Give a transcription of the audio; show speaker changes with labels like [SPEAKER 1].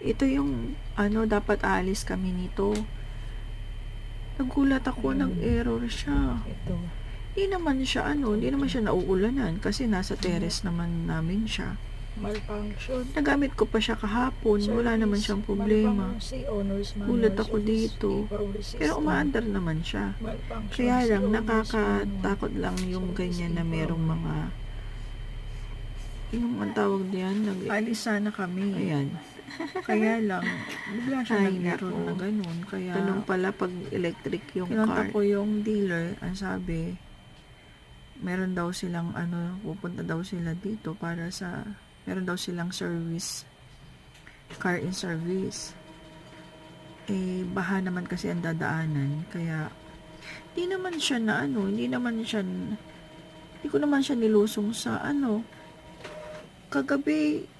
[SPEAKER 1] Ito yung, dapat alis kami nito. Nagulat ako, nag-error siya.
[SPEAKER 2] Ito.
[SPEAKER 1] Hindi naman siya nauulanan kasi nasa terrace naman namin siya.
[SPEAKER 2] Malfunction.
[SPEAKER 1] Nagamit ko pa siya kahapon, wala naman siyang problema. Gulat ako dito. Pero umaandar naman siya. Kaya lang, nakakatakot lang yung ganyan na merong mga, yung ang tawag diyan, alis sana kami. Ayan. Kaya lang, bigla siya nag-error na ganun. Kaya, tanong pala pag electric yung car. Kinontak ko yung dealer, ang sabi, meron daw silang, pupunta daw sila dito para sa, meron daw silang service, car in service. Baha naman kasi ang dadaanan, kaya, hindi ko naman siya nilusong sa, kagabi,